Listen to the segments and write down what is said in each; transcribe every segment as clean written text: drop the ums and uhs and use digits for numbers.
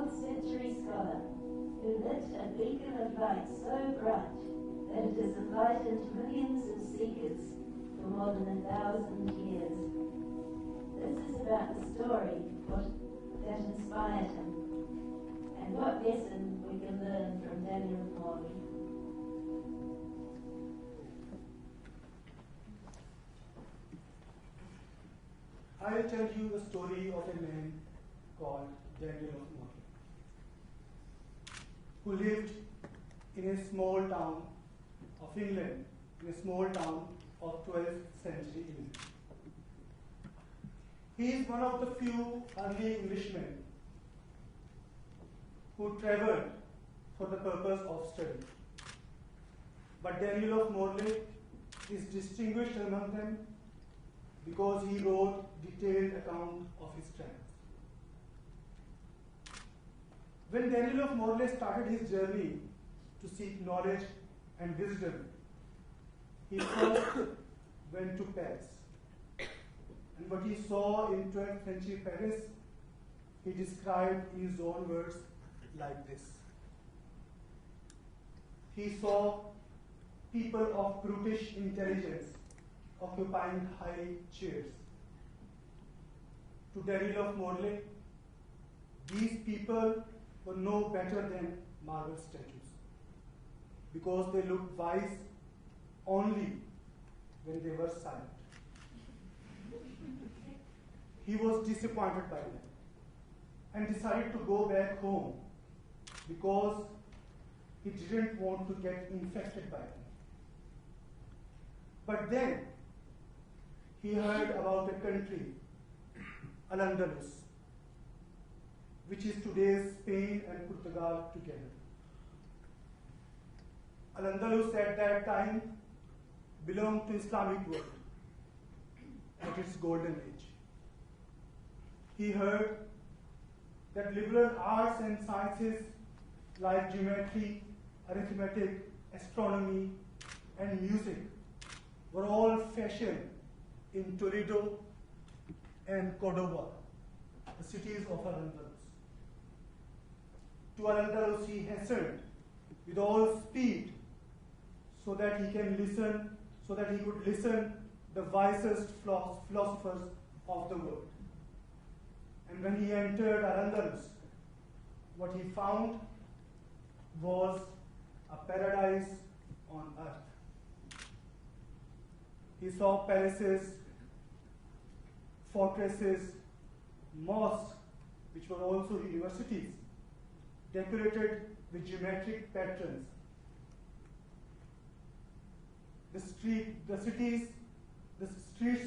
4th-century scholar who lit a beacon of light so bright that it has enlightened millions of seekers for more than 1,000 years. This is about the story that inspired him and what lesson we can learn from Daniel Morley. I'll tell you the story of a man called Daniel of Morley, who lived in a small town of England, in a small town of 12th century England. He is one of the few early Englishmen who traveled for the purpose of study. But Daniel of Morley is distinguished among them because he wrote detailed account of his travels. When Daniel of Morley started his journey to seek knowledge and wisdom, he first went to Paris. And what he saw in 12th century Paris, he described in his own words like this. He saw people of brutish intelligence occupying high chairs. To Daniel of Morley, these people were no better than marble statues because they looked wise only when they were silent. He was disappointed by them and decided to go back home because he didn't want to get infected by them. But then he heard about a country, Al-Andalus, which is today's Spain and Portugal together. Al-Andalus at that time belonged to Islamic world at its golden age. He heard that liberal arts and sciences like geometry, arithmetic, astronomy, and music were all fashioned in Toledo and Cordoba, the cities of Al-Andalus. To Al-Andalus he hastened with all speed so that he could listen the wisest philosophers of the world. And when he entered Al-Andalus, what he found was a paradise on earth. He saw palaces, fortresses, mosques, which were also universities, decorated with geometric patterns. The streets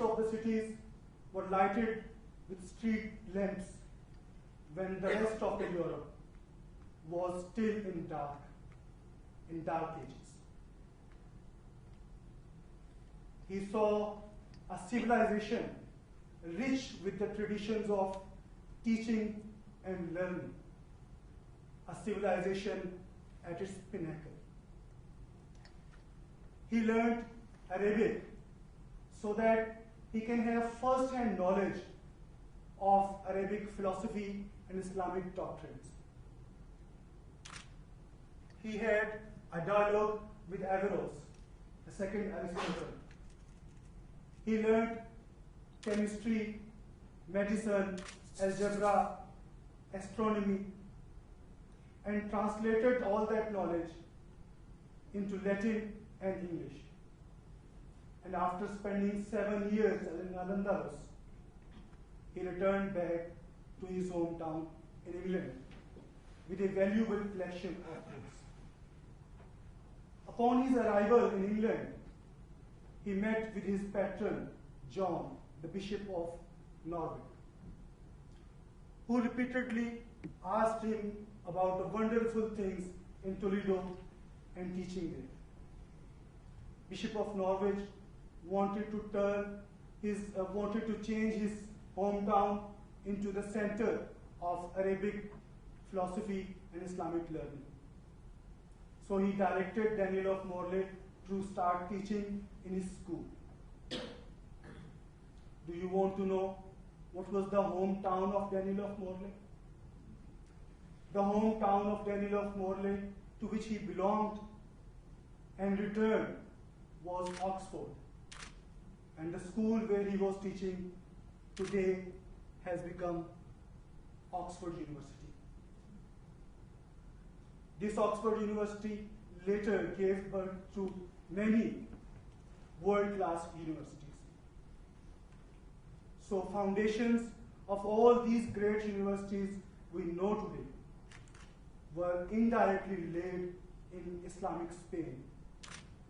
of the cities were lighted with street lamps when the rest of the Europe was still in dark ages. He saw a civilization rich with the traditions of teaching and learning, a civilization at its pinnacle. He learned Arabic so that he can have first-hand knowledge of Arabic philosophy and Islamic doctrines. He had a dialogue with Averroes, the second Aristotle. He learned chemistry, medicine, algebra, astronomy, and translated all that knowledge into Latin and English. And after spending 7 years in Al-Andalus, he returned back to his hometown in England with a valuable collection of books. Upon his arrival in England, he met with his patron, John, the Bishop of Norwich, who repeatedly asked him about the wonderful things in Toledo and teaching there. Bishop of Norwich wanted to change his hometown into the center of Arabic philosophy and Islamic learning. So he directed Daniel of Morley to start teaching in his school. Do you want to know what was the hometown of Daniel of Morley? the hometown of Daniel of Morley, to which he belonged and returned, was Oxford. And the school where he was teaching today has become Oxford University. This Oxford University later gave birth to many world-class universities. So foundations of all these great universities we know today were indirectly laid in Islamic Spain,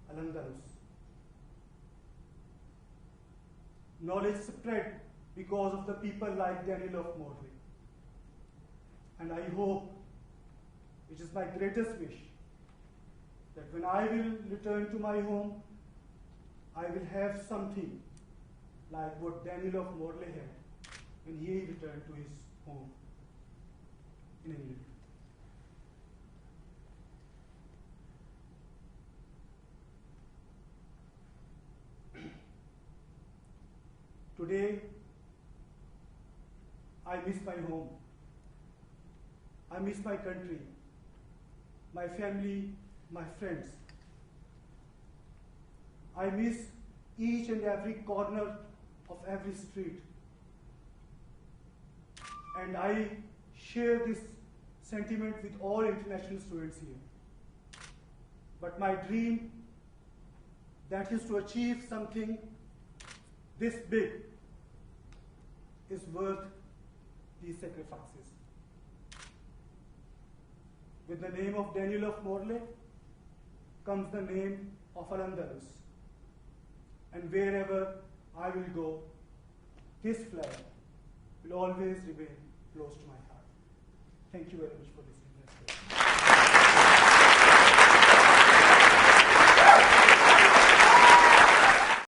Al-Andalus. Knowledge spread because of the people like Daniel of Morley. And I hope, it is my greatest wish, that when I will return to my home, I will have something like what Daniel of Morley had when he returned to his home in England. Today, I miss my home. I miss my country, my family, my friends. I miss each and every corner of every street. And I share this sentiment with all international students here. But my dream, that is to achieve something this big, is worth these sacrifices. With the name of Daniel of Morley comes the name of Al-Andalus. And wherever I will go, this flag will always remain close to my heart. Thank you very much for listening.